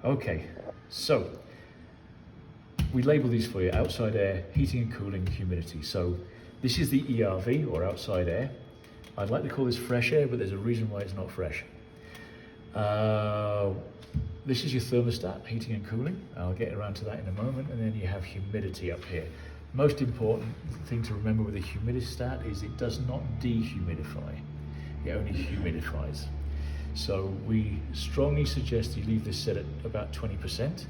Okay, so we label these for you: outside air, heating and cooling, humidity. So this is the ERV, or outside air. I'd like to call this fresh air, but there's a reason why it's not fresh. This is your thermostat, heating and cooling. I'll get around to that in a moment. And then you have humidity up here. Most important thing to remember with a humidistat is it does not dehumidify, it only humidifies. So we strongly suggest you leave this set at about 20%.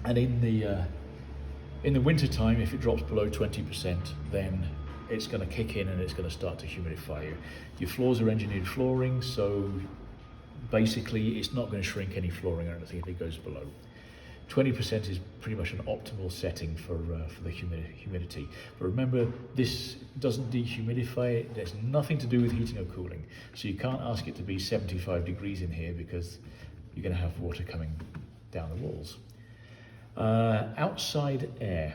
And in the winter time, if it drops below 20%, then it's going to kick in and it's going to start to humidify you. Your floors are engineered flooring, so basically it's not going to shrink any flooring or anything if it goes below. 20% is pretty much an optimal setting for the humidity. But remember, this doesn't dehumidify it. There's nothing to do with heating or cooling. So you can't ask it to be 75 degrees in here because you're going to have water coming down the walls. Outside air.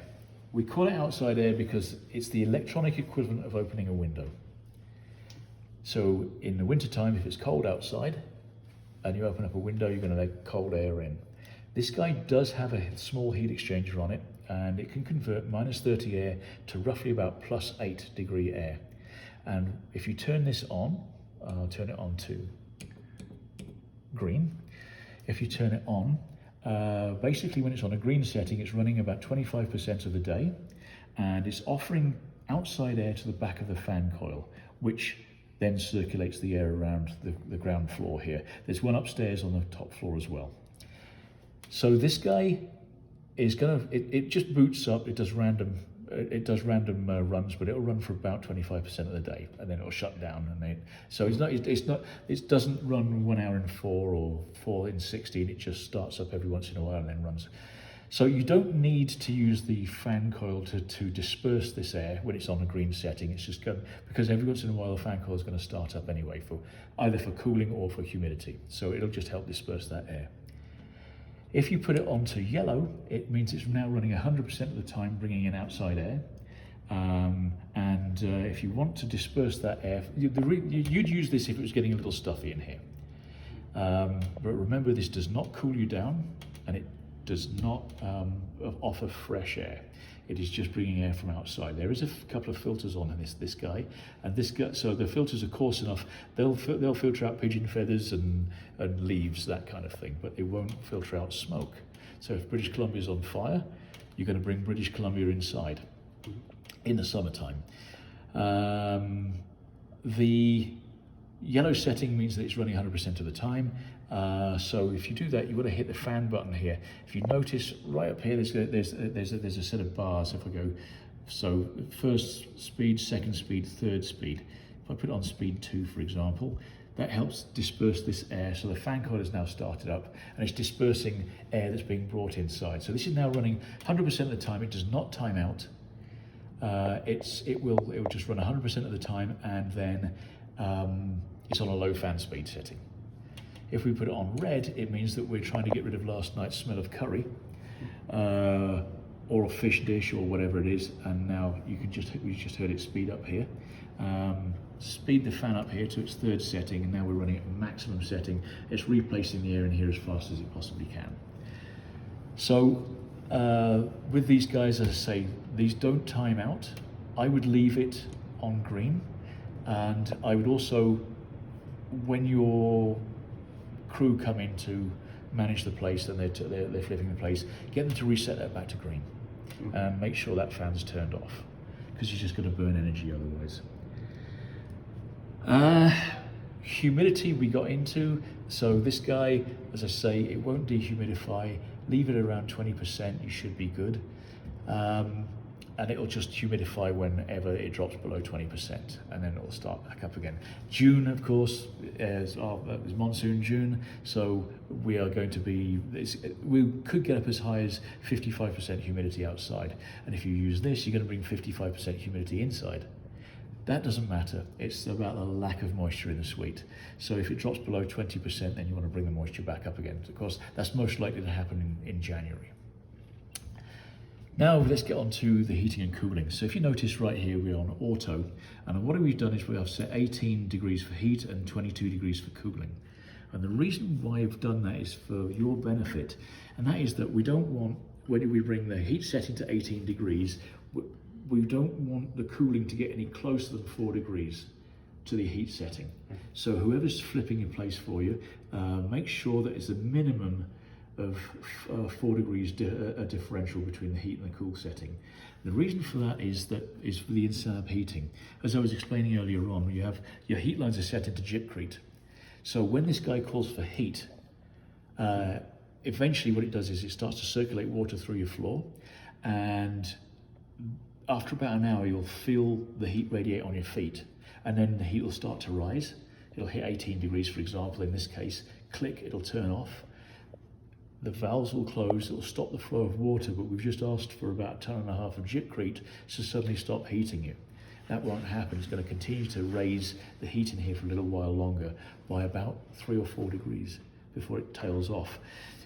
We call it outside air because it's the electronic equivalent of opening a window. So in the wintertime, if it's cold outside and you open up a window, you're going to let cold air in. This guy does have a small heat exchanger on it, and it can convert -30 air to roughly about +8 degree air. And if you turn this on, I'll turn it on to green. If you turn it on, basically when it's on a green setting, it's running about 25% of the day, and it's offering outside air to the back of the fan coil, which then circulates the air around the ground floor here. There's one upstairs on the top floor as well. So this guy is it just boots up, it does random runs, but it'll run for about 25% of the day, and then it'll shut down. So it doesn't run 1 hour in 4 or 4 in 16. It just starts up every once in a while and then runs. So you don't need to use the fan coil to disperse this air when it's on a green setting. It's just because every once in a while the fan coil is going to start up anyway, either for cooling or for humidity. So it'll just help disperse that air. If you put it onto yellow, it means it's now running 100% of the time, bringing in outside air. If you want to disperse that air, you'd use this if it was getting a little stuffy in here. But remember, this does not cool you down, and it does not offer fresh air. It is just bringing air from outside. There is a couple of filters on this guy, and so the filters are coarse enough. They'll filter out pigeon feathers and leaves, that kind of thing, but they won't filter out smoke. So if British Columbia is on fire, you're going to bring British Columbia inside in the summertime. The yellow setting means that it's running 100% of the time. So if you do that, you want to hit the fan button here. If you notice right up here, there's a set of bars. If I go, so first speed, second speed, third speed. If I put it on speed 2, for example, that helps disperse this air. So the fan coil is now started up, and it's dispersing air that's being brought inside. So this is now running 100% of the time. It does not time out. It will just run 100% of the time, and then it's on a low fan speed setting. If we put it on red, it means that we're trying to get rid of last night's smell of curry, or a fish dish, or whatever it is. And now we just heard it speed up here. Speed the fan up here to its third setting, and now we're running at maximum setting. It's replacing the air in here as fast as it possibly can. So with these guys, as I say, these don't time out. I would leave it on green, and I would also, when your crew come in to manage the place and they're flipping the place, get them to reset that back to green, and make sure that fan's turned off, because you're just going to burn energy otherwise. Humidity we got into. So this guy, as I say, it won't dehumidify. Leave it around 20%, you should be good. And it'll just humidify whenever it drops below 20%, and then it'll start back up again. June, of course, is monsoon June, so we are going to be, we could get up as high as 55% humidity outside. And if you use this, you're going to bring 55% humidity inside. That doesn't matter. It's about the lack of moisture in the suite. So if it drops below 20%, then you want to bring the moisture back up again. Of course, that's most likely to happen in January. Now let's get on to the heating and cooling. So if you notice right here, we're on auto, and what we've done is we have set 18 degrees for heat and 22 degrees for cooling. And the reason why I've done that is for your benefit, and that is that we don't want, when we bring the heat setting to 18 degrees, we don't want the cooling to get any closer than 4 degrees to the heat setting. So whoever's flipping in place for you, make sure that it's a minimum of 4 degrees differential between the heat and the cool setting. The reason for that is for the insert heating. As I was explaining earlier on, you have your heat lines are set into gypcrete. So when this guy calls for heat, eventually what it does is it starts to circulate water through your floor, and after about an hour you'll feel the heat radiate on your feet, and then the heat will start to rise. It'll hit 18 degrees, for example, in this case. Click, it'll turn off. The valves will close, it'll stop the flow of water, but we've just asked for about 1.5 tons of gypcrete to suddenly stop heating you. That won't happen. It's going to continue to raise the heat in here for a little while longer by about 3 or 4 degrees before it tails off.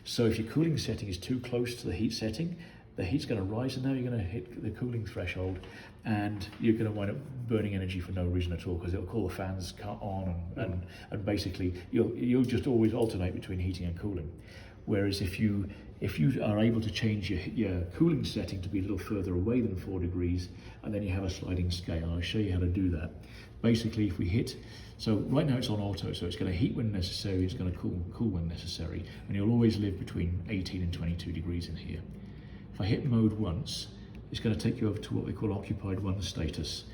So if your cooling setting is too close to the heat setting, the heat's going to rise, and now you're going to hit the cooling threshold, and you're going to wind up burning energy for no reason at all, because it'll call the fans on, and basically you'll just always alternate between heating and cooling. Whereas if you are able to change your cooling setting to be a little further away than 4 degrees, and then you have a sliding scale, I'll show you how to do that. Basically, if we hit, so right now it's on auto, so it's going to heat when necessary, it's going to cool when necessary, and you'll always live between 18 and 22 degrees in here. If I hit mode once, it's going to take you over to what we call occupied 1 status.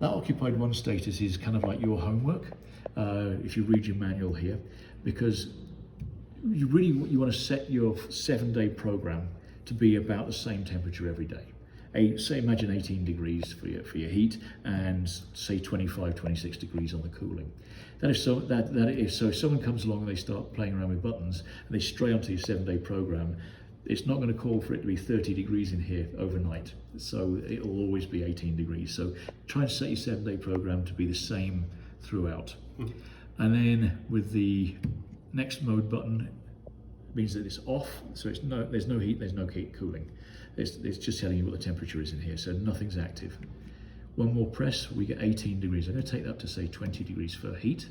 That occupied 1 status is kind of like your homework, if you read your manual here, because you want to set your 7-day program to be about the same temperature every day. Say imagine 18 degrees for your heat, and say 25, 26 degrees on the cooling. If someone comes along and they start playing around with buttons and they stray onto your 7-day program, it's not going to call for it to be 30 degrees in here overnight. So it'll always be 18 degrees. So try and set your 7-day program to be the same throughout. And then with the next mode button, means that it's off, so there's no heat, there's no cooling. It's just telling you what the temperature is in here, so nothing's active. One more press, we get 18 degrees. I'm going to take that up to say 20 degrees for heat.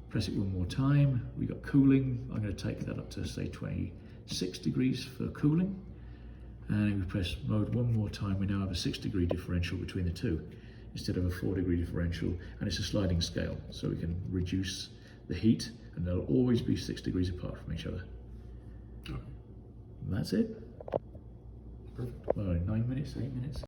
Press it one more time, we got cooling. I'm going to take that up to say 26 degrees for cooling. And we press mode one more time, we now have a 6-degree differential between the two instead of a 4-degree differential, and it's a sliding scale, so we can reduce the heat, and they'll always be 6 degrees apart from each other. Okay. And that's it. Perfect. Well, 9 minutes, 8 minutes.